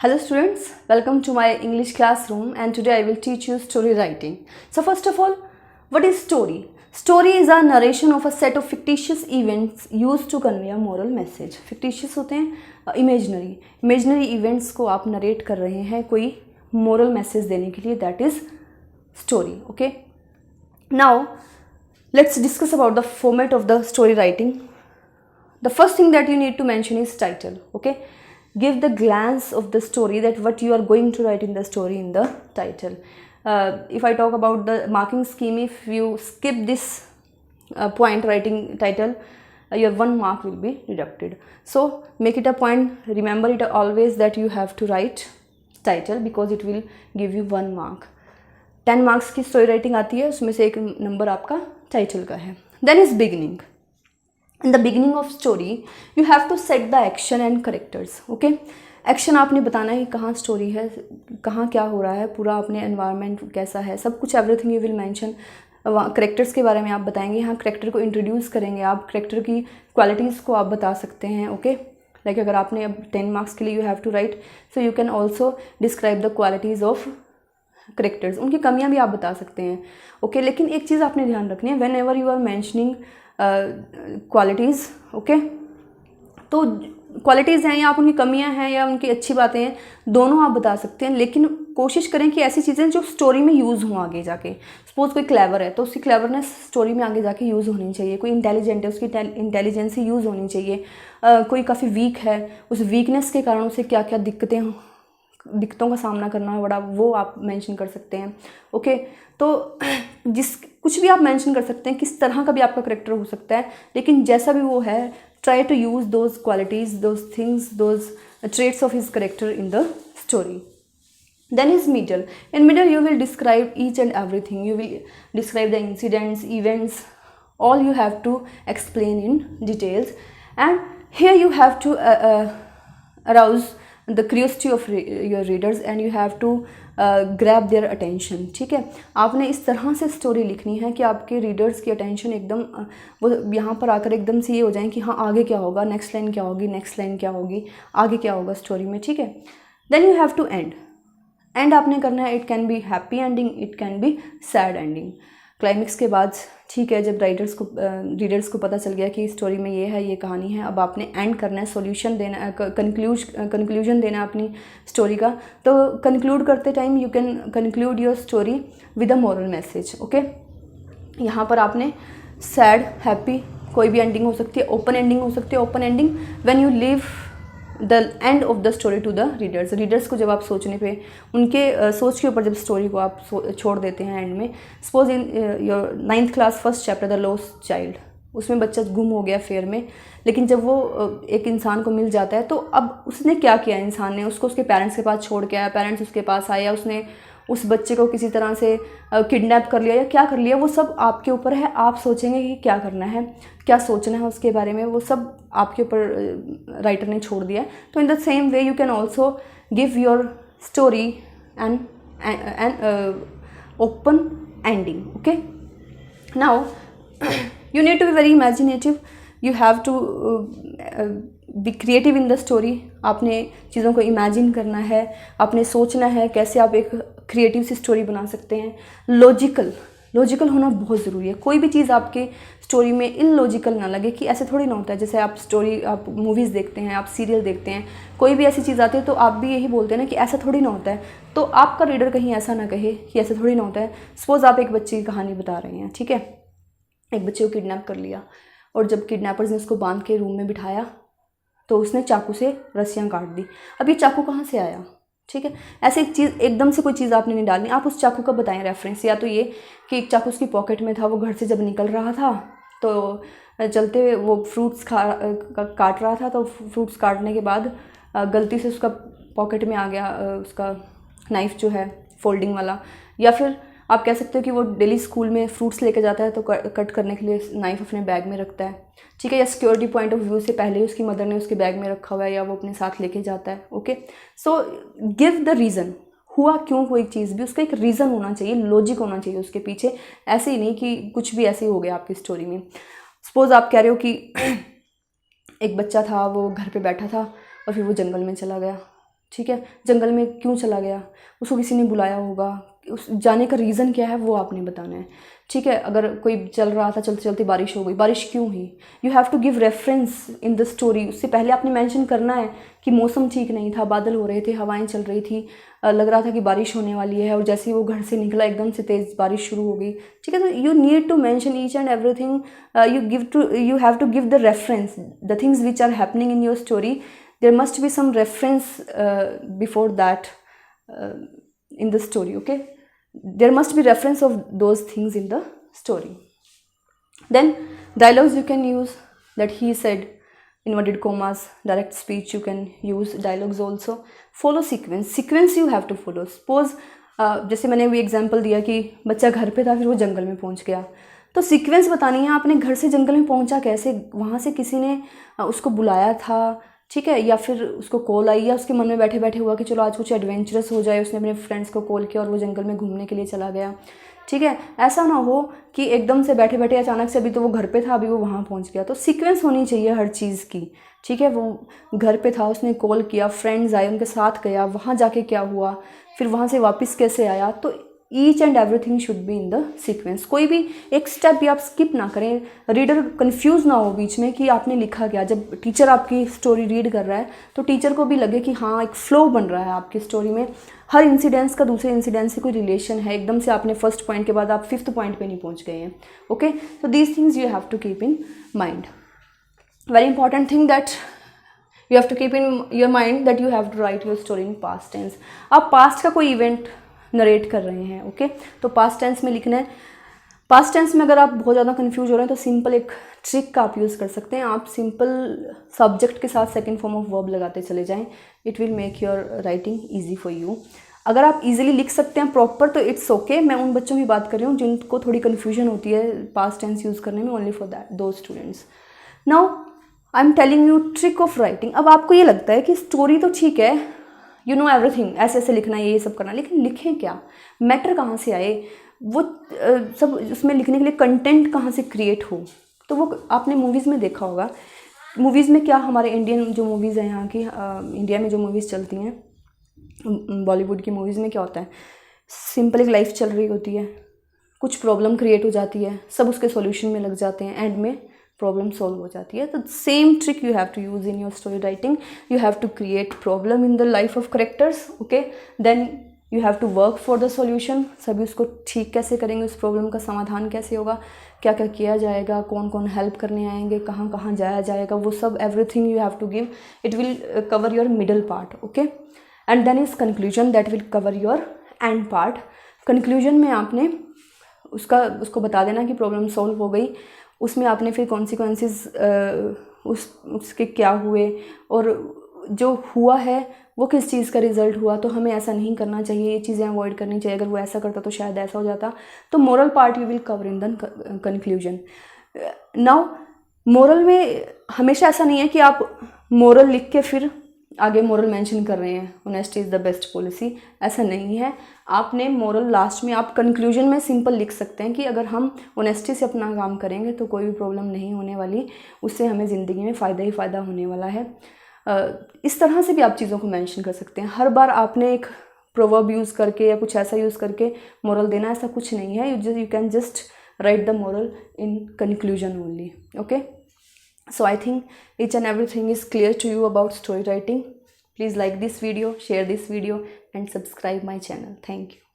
Hello students, welcome to my English classroom and today I will teach you story writing. So first of all, what is story? Story is a narration of a set of fictitious events used to convey a moral message. Fictitious होते हैं imaginary events को आप narrate कर रहे हैं कोई moral message देने के लिए, that is story. Okay. Now let's discuss about the format of the story writing. The first thing that you need to mention is title. Okay. Give the glance of the story, that what you are going to write in the story in the title. If I talk about the marking scheme, if you skip this point writing title, your 1 mark will be deducted. So make it a point, remember it always that you have to write title because it will give you 1 mark. 10 marks की story writing आती है, उसमें से एक number आपका title का है. Then is beginning. In the beginning of story, you have to set the action and characters. Okay? Action आपने बताना है कहाँ story है, कहाँ क्या हो रहा है, पूरा अपने environment कैसा है, सब कुछ everything you will mention. Characters के बारे में आप बताएंगे, यहाँ character को introduce करेंगे आप, character की qualities को आप बता सकते हैं. Okay? Like अगर आपने अब 10 marks के लिए you have to write, so you can also describe the qualities of characters. उनकी कमियाँ भी आप बता सकते हैं. Okay? लेकिन एक चीज़ आपने ध्यान रखनी है, whenever you are mentioning qualities, okay, तो क्वालिटीज़ हैं या आप उनकी कमियां हैं या उनकी अच्छी बातें हैं, दोनों आप बता सकते हैं, लेकिन कोशिश करें कि ऐसी चीज़ें जो स्टोरी में यूज़ हों आगे जाके. सपोज कोई क्लेवर है तो उसकी क्लेवरनेस स्टोरी में आगे जाके यूज़ होनी चाहिए. कोई इंटेलिजेंट है, उसकी इंटेलिजेंसी यूज़ होनी चाहिए. कोई काफ़ी वीक है, उस वीकनेस के कारण उसे क्या क्या दिक्कतों का सामना करना पड़ा, वो आप मेंशन कर सकते हैं. ओके, तो कुछ भी आप मेंशन कर सकते हैं, किस तरह का भी आपका करेक्टर हो सकता है, लेकिन जैसा भी वो है, try to use those qualities, those things, those traits of his character in the story. Then is middle. In middle you will describe each and everything. You will describe the incidents, events, all you have to explain in details. And here you have to arouse the curiosity of your readers and you have to grab their attention. ठीक है, आपने इस तरह से story लिखनी है कि आपके रीडर्स की अटेंशन एकदम वो यहाँ पर आकर एकदम से ये हो जाए कि हाँ आगे क्या होगा, नेक्स्ट लाइन क्या होगी, नेक्स्ट लाइन क्या होगी, आगे क्या होगा स्टोरी में. ठीक है. Then you have to end आपने करना है. It can be happy ending, it can be sad ending. Climax के बाद, ठीक है, जब रीडर्स को पता चल गया कि स्टोरी में ये है, ये कहानी है, अब आपने एंड करना है, सॉल्यूशन देना है, कंक्लूजन देना है अपनी स्टोरी का. तो कंक्लूड करते time you can conclude your story with a moral message. Okay, यहाँ पर आपने सैड, हैप्पी, कोई भी एंडिंग हो सकती है, ओपन एंडिंग हो सकती है. Open ending when you leave the end of the story to the readers को जब आप सोचने पे, उनके सोच के ऊपर जब स्टोरी को आप छोड़ देते हैं एंड में. Suppose in your 9th class first chapter the lost child, उसमें बच्चा गुम हो गया फेयर में, लेकिन जब वो एक इंसान को मिल जाता है तो अब उसने क्या किया, इंसान ने उसको उसके पेरेंट्स के पास छोड़ के आया, पेरेंट्स उसके पास आए, या उसने उस बच्चे को किसी तरह से किडनैप कर लिया या क्या कर लिया, वो सब आपके ऊपर है. आप सोचेंगे कि क्या करना है, क्या सोचना है उसके बारे में, वो सब आपके ऊपर राइटर ने छोड़ दिया. तो in the same way you can also give your story and open ending. Okay, now you need to be very imaginative. You have to be creative in the story. आपने चीज़ों को इमेजिन करना है, आपने सोचना है कैसे आप एक क्रिएटिव सी स्टोरी बना सकते हैं. लॉजिकल होना बहुत ज़रूरी है. कोई भी चीज़ आपके स्टोरी में इलॉजिकल ना लगे कि ऐसे थोड़ी ना होता है. जैसे आप मूवीज़ देखते हैं, आप सीरियल देखते हैं, कोई भी ऐसी चीज़ आती है तो आप भी यही बोलते हैं ना कि ऐसा थोड़ी ना होता है. तो आपका रीडर कहीं ऐसा ना कहे कि ऐसा थोड़ी ना होता है. सपोज़ आप एक बच्चे की कहानी बता रहे हैं, ठीक है, एक बच्चे को किडनैप कर लिया और जब किडनैपर्स ने उसको बांध के रूम में बिठाया तो उसने चाकू से रस्सियाँ काट दी. अब ये चाकू कहाँ से आया, ठीक है, ऐसे एक चीज़ एकदम से कोई चीज़ आपने नहीं डालनी. आप उस चाकू का बताएं रेफरेंस, या तो ये कि एक चाकू उसकी पॉकेट में था, वो घर से जब निकल रहा था तो चलते हुए वो फ्रूट्स काट रहा था, तो फ्रूट्स काटने के बाद गलती से उसका पॉकेट में आ गया उसका नाइफ़ जो है फोल्डिंग वाला. या फिर आप कह सकते हो कि वो डेली स्कूल में फ्रूट्स लेके जाता है तो कट करने के लिए नाइफ़ अपने बैग में रखता है, ठीक है, या सिक्योरिटी पॉइंट ऑफ व्यू से पहले ही उसकी मदर ने उसके बैग में रखा हुआ है या वो अपने साथ लेके जाता है. Okay, so give the reason, हुआ क्यों कोई चीज़ भी, उसका एक रीज़न होना चाहिए, लॉजिक होना चाहिए उसके पीछे. ऐसे ही नहीं कि कुछ भी ऐसे ही हो गया आपकी स्टोरी में. सपोज़ आप कह रहे हो कि एक बच्चा था, वो घर पर बैठा था और फिर वो जंगल में चला गया, ठीक है, जंगल में क्यों चला गया, उसको किसी ने बुलाया होगा, उस जाने का रीज़न क्या है वो आपने बताना है। ठीक है, अगर कोई चल रहा था, चलते चलते बारिश हो गई, बारिश क्यों हुई, you have to give reference in the story. उससे पहले आपने मेंशन करना है कि मौसम ठीक नहीं था, बादल हो रहे थे, हवाएं चल रही थी, लग रहा था कि बारिश होने वाली है, और जैसे ही वो घर से निकला एकदम से तेज़ बारिश शुरू हो गई। ठीक है, तो you need to mention each and everything, you have to give the reference, the things which are happening in your story, there must be some reference before that in the story. Okay, there must be reference of those things in the story. Then dialogues you can use, that he said, inverted commas, direct speech, you can use dialogues also. Follow sequence you have to follow. Suppose जैसे मैंने वो example दिया कि बच्चा घर पे था, फिर वो जंगल में पहुंच गया, तो सीक्वेंस बतानी है आपने, घर से जंगल में पहुंचा कैसे, वहाँ से किसी ने उसको बुलाया था, ठीक है, या फिर उसको कॉल आई, या उसके मन में बैठे बैठे हुआ कि चलो आज कुछ एडवेंचरस हो जाए, उसने अपने फ्रेंड्स को कॉल किया और वो जंगल में घूमने के लिए चला गया। ठीक है, ऐसा ना हो कि एकदम से बैठे बैठे अचानक से, अभी तो वो घर पे था, अभी वो वहाँ पहुँच गया। तो सीक्वेंस होनी चाहिए हर चीज़ की। ठीक है, वो घर पे था, उसने कॉल किया, फ्रेंड्स आए, उनके साथ गया, वहाँ जाके क्या हुआ, फिर वहाँ से वापस कैसे आया, तो each and everything should be in the sequence. कोई भी एक स्टेप भी आप स्किप ना करें, रीडर कंफ्यूज ना हो बीच में कि आपने लिखा क्या। जब टीचर आपकी स्टोरी रीड कर रहा है तो टीचर को भी लगे कि हाँ एक फ्लो बन रहा है आपकी स्टोरी में, हर इंसिडेंस का दूसरे इंसिडेंस से कोई रिलेशन है, एकदम से आपने फर्स्ट पॉइंट के बाद आप फिफ्थ पॉइंट पे नहीं पहुंच गए हैं। ओके, तो these things you have to keep in mind. Very important thing that you have to keep in your mind that you have to write your story in past tense. आप past का कोई event narrate कर रहे हैं, okay, तो past tense में लिखना है। पास्ट टेंस में अगर आप बहुत ज़्यादा कंफ्यूज हो रहे हैं तो सिंपल एक ट्रिक का आप यूज़ कर सकते हैं। आप सिंपल सब्जेक्ट के साथ सेकंड फॉर्म ऑफ वर्ब लगाते चले जाएं, it will make your writing easy for you. अगर आप इजीली लिख सकते हैं प्रॉपर तो इट्स ओके। मैं उन बच्चों की बात कर रही हूँ जिनको थोड़ी कन्फ्यूजन होती है पास्ट टेंस यूज़ करने में, ओनली फॉर दैट दो students. Now I am telling you trick of writing. अब आपको ये लगता है कि स्टोरी तो ठीक है, यू नो एवरीथिंग, ऐसे ऐसे लिखना है, ये सब करना, लेकिन लिखें क्या, मैटर कहाँ से आए, वो सब उसमें लिखने के लिए कंटेंट कहाँ से क्रिएट हो। तो वो आपने मूवीज़ में देखा होगा। मूवीज़ में क्या, हमारे इंडियन जो मूवीज़ हैं यहाँ की, इंडिया में जो मूवीज़ चलती हैं, बॉलीवुड की मूवीज़ में क्या होता है, सिंपल एक लाइफ चल रही होती है, कुछ प्रॉब्लम क्रिएट हो जाती है, सब उसके सॉल्यूशन में लग जाते हैं, एंड में प्रॉब्लम सॉल्व हो जाती है। तो same trick you have to use in your story writing. You have to create problem in the life of characters, okay, then you have to work for the solution. सभी उसको ठीक कैसे करेंगे, उस प्रॉब्लम का समाधान कैसे होगा, क्या क्या किया जाएगा, कौन कौन हेल्प करने आएंगे, कहाँ कहाँ जाया जाएगा, वो सब everything you have to give. It will cover your middle part, okay, and then is conclusion that will cover your end part. Conclusion में आपने उसको बता देना कि प्रॉब्लम सॉल्व हो गई, उसमें आपने फिर कॉन्सिक्वेंसेस उसके क्या हुए और जो हुआ है वो किस चीज़ का रिजल्ट हुआ, तो हमें ऐसा नहीं करना चाहिए, ये चीज़ें अवॉइड करनी चाहिए, अगर वो ऐसा करता तो शायद ऐसा हो जाता। तो moral part you will cover in the conclusion. Now moral में हमेशा ऐसा नहीं है कि आप मोरल लिख के फिर आगे मोरल मेंशन कर रहे हैं, honesty is the best policy, ऐसा नहीं है। आपने मोरल लास्ट में, आप कंक्लूजन में सिंपल लिख सकते हैं कि अगर हम ऑनेस्टी से अपना काम करेंगे तो कोई भी प्रॉब्लम नहीं होने वाली, उससे हमें ज़िंदगी में फ़ायदा ही फ़ायदा होने वाला है। इस तरह से भी आप चीज़ों को मेंशन कर सकते हैं। हर बार आपने एक प्रोवर्ब यूज़ करके या कुछ ऐसा यूज़ करके मोरल देना, ऐसा कुछ नहीं है। You can just right the moral in conclusion only, okay. So I think each and everything is clear to you about story writing. Please like this video, share this video and subscribe my channel. Thank you.